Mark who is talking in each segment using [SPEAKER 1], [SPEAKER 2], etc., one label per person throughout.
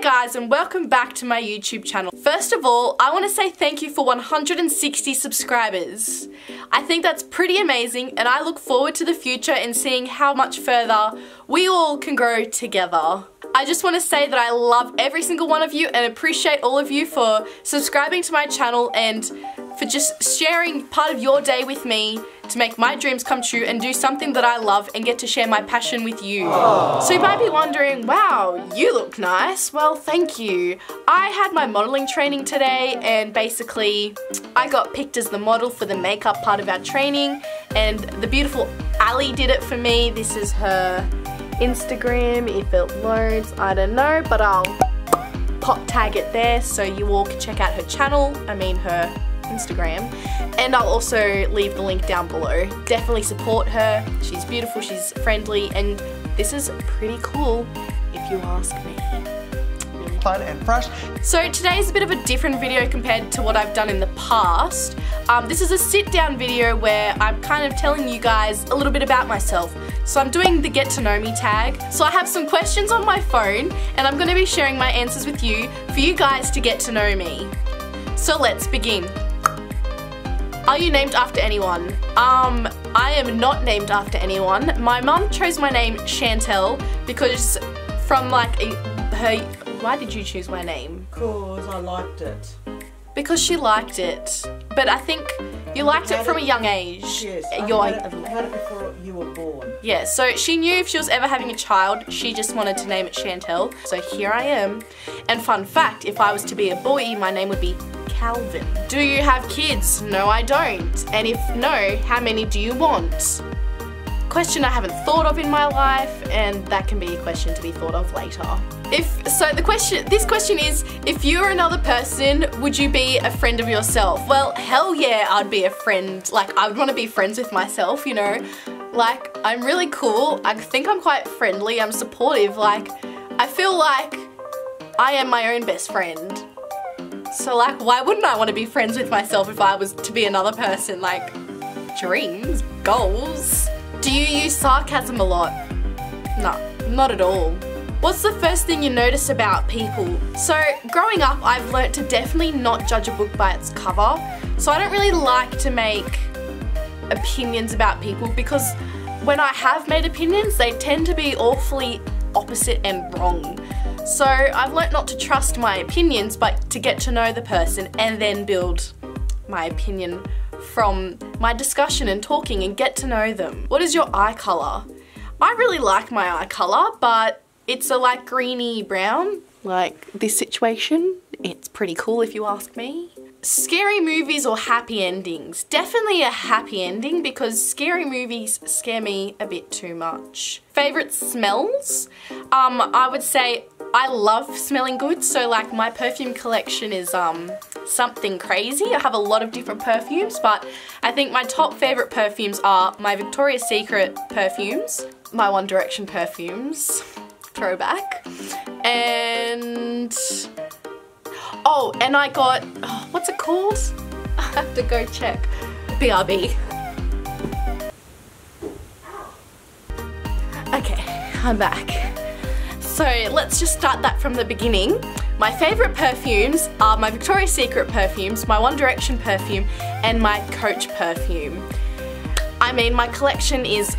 [SPEAKER 1] guys, and welcome back to my YouTube channel. First of all, I want to say thank you for 160 subscribers. I think that's pretty amazing, and I look forward to the future and seeing how much further we all can grow together. I just want to say that I love every single one of you and appreciate all of you for subscribing to my channel and for just sharing part of your day with me to make my dreams come true and do something that I love and get to share my passion with you. Aww. So you might be wondering, wow, you look nice. Well, thank you. I had my modeling training today, and basically I got picked as the model for the makeup part of our training, and the beautiful Ali did it for me. This is her Instagram, if it loads, I don't know, but I'll pop tag it there so you all can check out her channel, her Instagram, and I'll also leave the link down below. Definitely support her. She's beautiful, she's friendly, and this is pretty cool if you ask me.
[SPEAKER 2] Fun and fresh.
[SPEAKER 1] So today's a bit of a different video compared to what I've done in the past. This is a sit down video where I'm kind of telling you guys a little bit about myself. So I'm doing the get to know me tag. So I have some questions on my phone and I'm going to be sharing my answers with you for you guys to get to know me. So let's begin. Are you named after anyone? I am not named after anyone. My mum chose my name Chantelle because from like her... Why did you choose my name?
[SPEAKER 3] Because I liked it.
[SPEAKER 1] Because she liked it. But I think you liked it from a young age.
[SPEAKER 3] Yes, I had it before you were born.
[SPEAKER 1] Yeah, so she knew if she was ever having a child, she just wanted to name it Chantelle. So here I am. And fun fact, if I was to be a boy, my name would be Calvin. Do you have kids? No, I don't. And if no, how many do you want? Question I haven't thought of in my life, and that can be a question to be thought of later. This question is, if you were another person, would you be a friend of yourself? Well, hell yeah, I'd be a friend. Like, I would want to be friends with myself, you know? Like, I'm really cool. I think I'm quite friendly. I'm supportive. Like, I feel like I am my own best friend. So, like, why wouldn't I want to be friends with myself if I was to be another person? Like, dreams, goals. Do you use sarcasm a lot? No, not at all. What's the first thing you notice about people? So growing up, I've learnt to definitely not judge a book by its cover. So I don't really like to make opinions about people because when I have made opinions, they tend to be awfully opposite and wrong. So I've learnt not to trust my opinions, but to get to know the person and then build my opinion from my discussion and talking and get to know them. What is your eye colour? I really like my eye colour, but it's a like greeny brown, like this situation. It's pretty cool if you ask me. Scary movies or happy endings? Definitely a happy ending because scary movies scare me a bit too much. Favourite smells? I would say I love smelling good, so like my perfume collection is something crazy. I have a lot of different perfumes, but I think my top favourite perfumes are my Victoria's Secret perfumes, my One Direction perfumes, throwback, and oh, and I got, what's it called? I have to go check. BRB. Okay, I'm back. So let's just start that from the beginning. My favourite perfumes are my Victoria's Secret perfumes, my One Direction perfume, and my Coach perfume. I mean, my collection is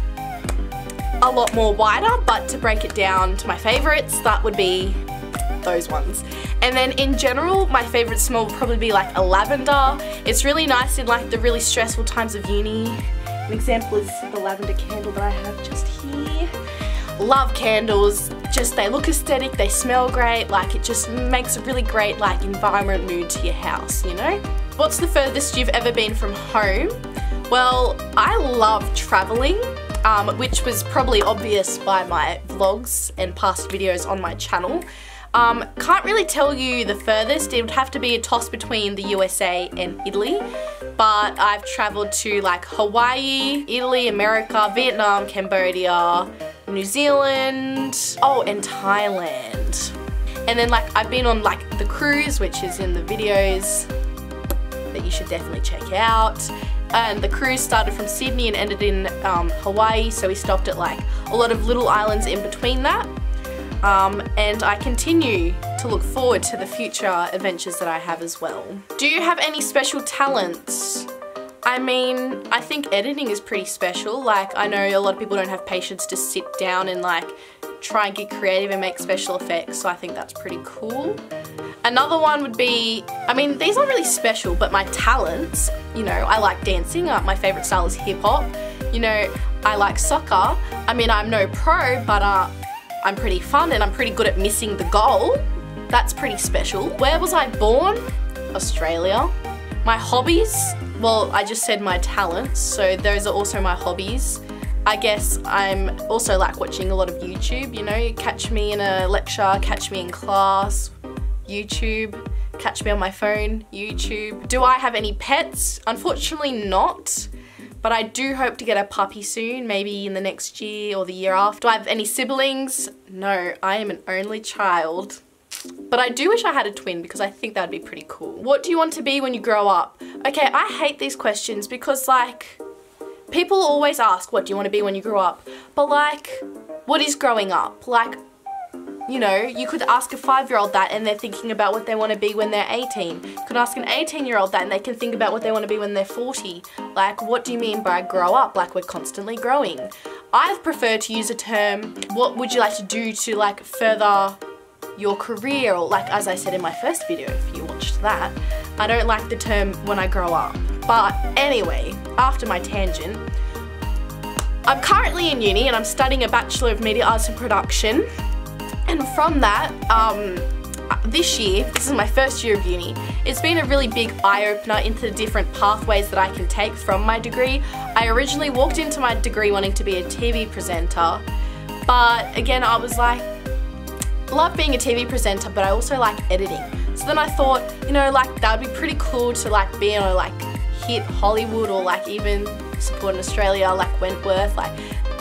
[SPEAKER 1] a lot more wider, but to break it down to my favourites, that would be those ones. And then in general, my favourite smell would probably be like a lavender. It's really nice in like the really stressful times of uni. An example is the lavender candle that I have just here. Love candles, just they look aesthetic, they smell great, like it just makes a really great like environment mood to your house, you know? What's the furthest you've ever been from home? Well, I love travelling, which was probably obvious by my vlogs and past videos on my channel. Can't really tell you the furthest. It would have to be a toss between the USA and Italy, but I've travelled to like Hawaii, Italy, America, Vietnam, Cambodia, New Zealand, oh, and Thailand. And then like I've been on like the cruise, which is in the videos that you should definitely check out. And the cruise started from Sydney and ended in Hawaii, so we stopped at like a lot of little islands in between that. And I continue to look forward to the future adventures that I have as well. Do you have any special talents? I mean, I think editing is pretty special. Like, I know a lot of people don't have patience to sit down and like try and get creative and make special effects, so I think that's pretty cool. Another one would be, I mean, these aren't really special, but my talents, you know, I like dancing. My favorite style is hip hop. You know, I like soccer. I mean, I'm no pro, but I'm pretty fun and I'm pretty good at missing the goal. That's pretty special. Where was I born? Australia. My hobbies, well, I just said my talents, so those are also my hobbies. I guess I'm also like watching a lot of YouTube, you know, you catch me in a lecture, catch me in class, YouTube, catch me on my phone, YouTube. Do I have any pets? Unfortunately not, but I do hope to get a puppy soon, maybe in the next year or the year after. Do I have any siblings? No, I am an only child. But I do wish I had a twin because I think that'd be pretty cool. What do you want to be when you grow up? Okay, I hate these questions because like, people always ask, what do you want to be when you grow up? But like, what is growing up? Like, you know, you could ask a 5-year-old that and they're thinking about what they want to be when they're 18. You could ask an 18-year-old that and they can think about what they want to be when they're 40. Like, what do you mean by grow up? Like, we're constantly growing. I've preferred to use a term, what would you like to do to like further your career, or like as I said in my first video, if you watched that, I don't like the term when I grow up. But anyway, after my tangent, I'm currently in uni and I'm studying a Bachelor of Media Arts and Production, and from that, this year, this is my first year of uni, it's been a really big eye-opener into the different pathways that I can take from my degree. I originally walked into my degree wanting to be a TV presenter, but again I was like, love being a TV presenter, but I also like editing. So then I thought, you know, like that would be pretty cool to like be on a like hit Hollywood or like even support in Australia, like Wentworth. Like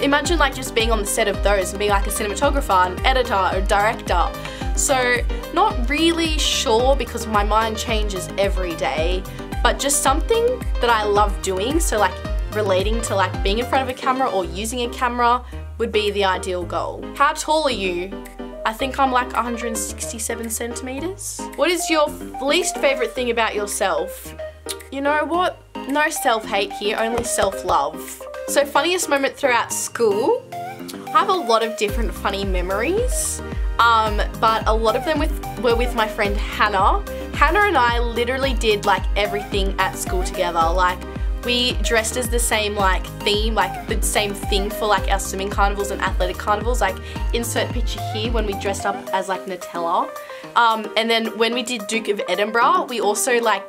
[SPEAKER 1] imagine like just being on the set of those and being like a cinematographer, an editor, or director. So not really sure because my mind changes every day, but just something that I love doing. So like relating to like being in front of a camera or using a camera would be the ideal goal. How tall are you? I think I'm like 167 centimeters. What is your least favorite thing about yourself? You know what? No self-hate here, only self-love. So funniest moment throughout school? I have a lot of different funny memories, but a lot of them were with my friend Hannah. Hannah and I literally did like everything at school together. Like we dressed as the same like theme, like the same thing for like our swimming carnivals and athletic carnivals. Like insert picture here when we dressed up as like Nutella. And then when we did Duke of Edinburgh, we also like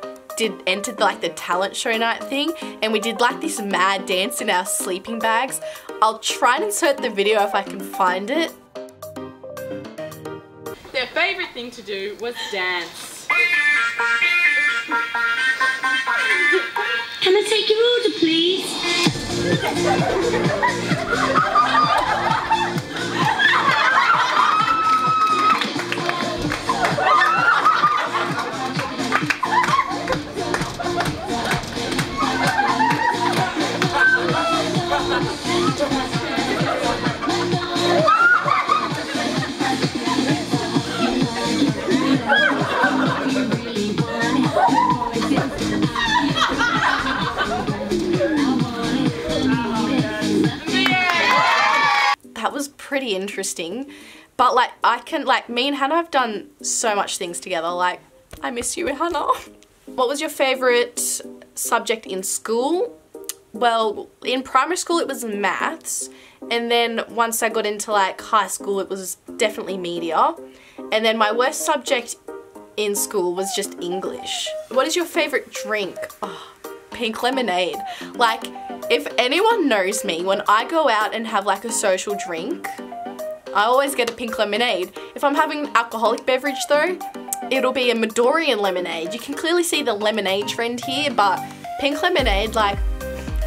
[SPEAKER 1] entered like the talent show night thing, and we did like this mad dance in our sleeping bags. I'll try and insert the video if I can find it.
[SPEAKER 4] Their favourite thing to do was dance.
[SPEAKER 5] Can I take your order, please?
[SPEAKER 1] That was pretty interesting, but like me and Hannah have done so much things together. Like, I miss you, Hannah. What was your favorite subject in school? Well, in primary school it was maths, and then once I got into like high school it was definitely media, and then my worst subject in school was just English. What is your favorite drink? Oh, pink lemonade. Like, if anyone knows me, when I go out and have like a social drink, I always get a pink lemonade. If I'm having an alcoholic beverage though, it'll be a Midorian lemonade. You can clearly see the lemonade trend here, but pink lemonade, like,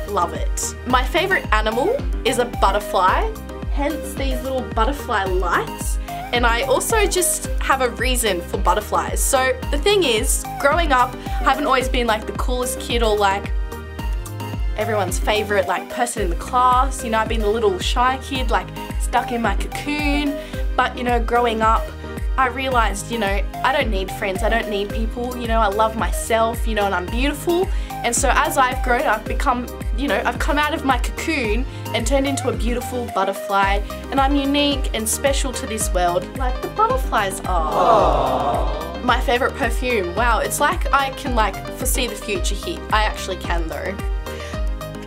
[SPEAKER 1] love it. My favorite animal is a butterfly, hence these little butterfly lights. And I also just have a reason for butterflies. So the thing is, growing up, I haven't always been like the coolest kid or like everyone's favorite like person in the class. You know, I've been the little shy kid, like stuck in my cocoon. But you know, growing up, I realized, you know, I don't need friends, I don't need people, you know, I love myself, you know, and I'm beautiful. And so as I've grown, I've become, you know, I've come out of my cocoon and turned into a beautiful butterfly, and I'm unique and special to this world, like the butterflies are. Aww. My favorite perfume, wow, it's like I can like foresee the future here. I actually can though.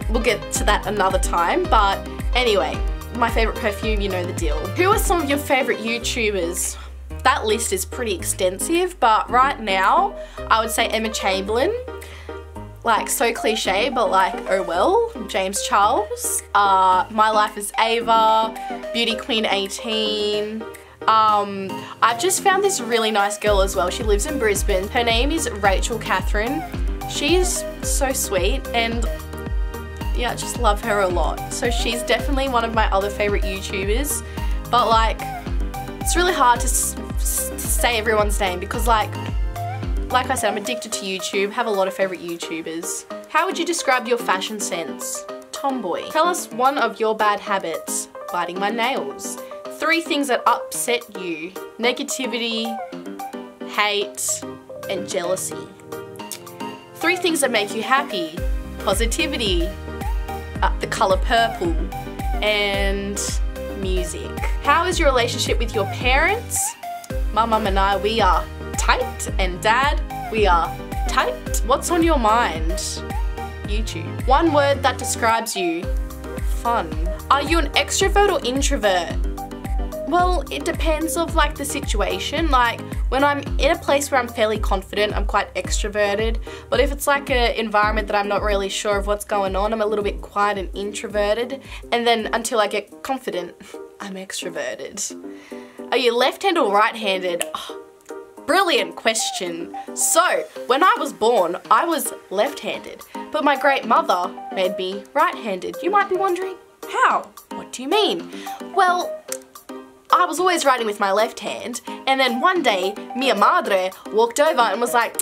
[SPEAKER 1] We'll get to that another time, but anyway, my favorite perfume, you know the deal. Who are some of your favorite YouTubers? That list is pretty extensive, but right now, I would say Emma Chamberlain. Like, so cliche, but like, oh well. James Charles, My Life as Ava, Beauty Queen 18. I've just found this really nice girl as well. She lives in Brisbane. Her name is Rachel Catherine. She's so sweet, and yeah, I just love her a lot. So she's definitely one of my other favorite YouTubers, but like, it's really hard to say everyone's name because like I said, I'm addicted to YouTube, have a lot of favorite YouTubers. How would you describe your fashion sense? Tomboy. Tell us one of your bad habits. Biting my nails. 3 things that upset you. Negativity, hate, and jealousy. 3 things that make you happy. Positivity, the color purple, and music. How is your relationship with your parents? My mum and I, we are tight, and dad, we are tight. What's on your mind? YouTube. 1 word that describes you. Fun. Are you an extrovert or introvert? Well, it depends of like the situation. Like when I'm in a place where I'm fairly confident, I'm quite extroverted. But if it's like an environment that I'm not really sure of what's going on, I'm a little bit quiet and introverted. And then until I get confident, I'm extroverted. Are you left-handed or right-handed? Oh, brilliant question. So, when I was born, I was left-handed, but my great mother made me right-handed. You might be wondering, how? What do you mean? Well, I was always writing with my left hand, and then one day, mia madre walked over and was like,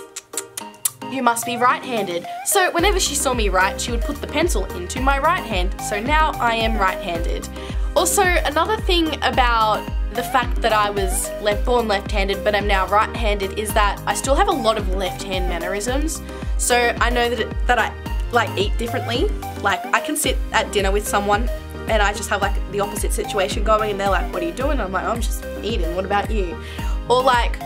[SPEAKER 1] you must be right-handed. So whenever she saw me write, she would put the pencil into my right hand. So now I am right-handed. Also, another thing about the fact that I was born left-handed but I'm now right-handed is that I still have a lot of left-hand mannerisms. So I know that I like eat differently. Like I can sit at dinner with someone and I just have like the opposite situation going and they're like, what are you doing? I'm like, oh, I'm just eating, what about you? Or like,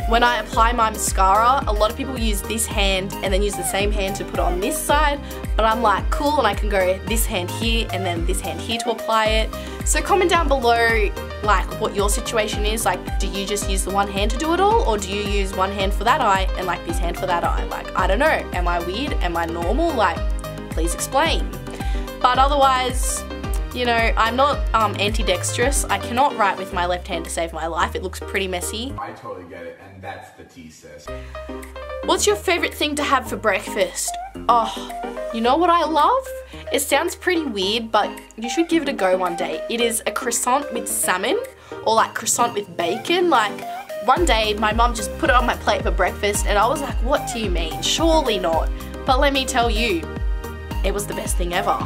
[SPEAKER 1] when I apply my mascara, a lot of people use this hand and then use the same hand to put on this side, but I'm like, cool, and I can go this hand here and then this hand here to apply it. So comment down below like what your situation is. Like, do you just use the one hand to do it all, or do you use one hand for that eye and like this hand for that eye? Like, I don't know, am I weird? Am I normal? Like, please explain. But otherwise, you know, I'm not ambidextrous. I cannot write with my left hand to save my life. It looks pretty messy.
[SPEAKER 5] I totally get it, and that's the tea, sis.
[SPEAKER 1] What's your favorite thing to have for breakfast? Oh, you know what I love? It sounds pretty weird, but you should give it a go one day. It is a croissant with salmon, or like croissant with bacon. Like, one day my mum just put it on my plate for breakfast and I was like, what do you mean? Surely not. But let me tell you, it was the best thing ever.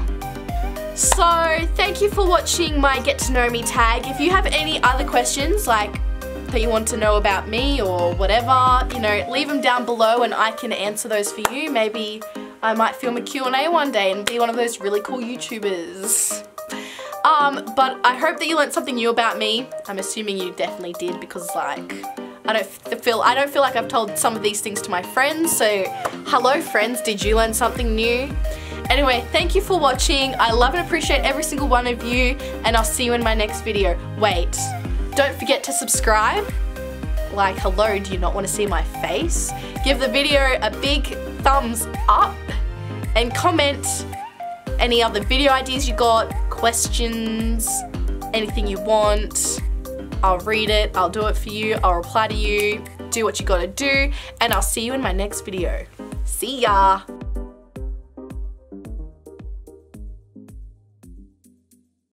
[SPEAKER 1] So, thank you for watching my Get to Know Me tag. If you have any other questions, like that you want to know about me or whatever, you know, leave them down below and I can answer those for you. Maybe I might film a Q&A one day and be one of those really cool YouTubers. But I hope that you learned something new about me. I'm assuming you definitely did, because like, I don't feel like I've told some of these things to my friends. So, hello friends, did you learn something new? Anyway, thank you for watching. I love and appreciate every single one of you, and I'll see you in my next video. Wait, don't forget to subscribe. Like, hello, do you not want to see my face? Give the video a big thumbs up and comment any other video ideas you got, questions, anything you want. I'll read it, I'll do it for you, I'll reply to you, do what you gotta do, and I'll see you in my next video. See ya!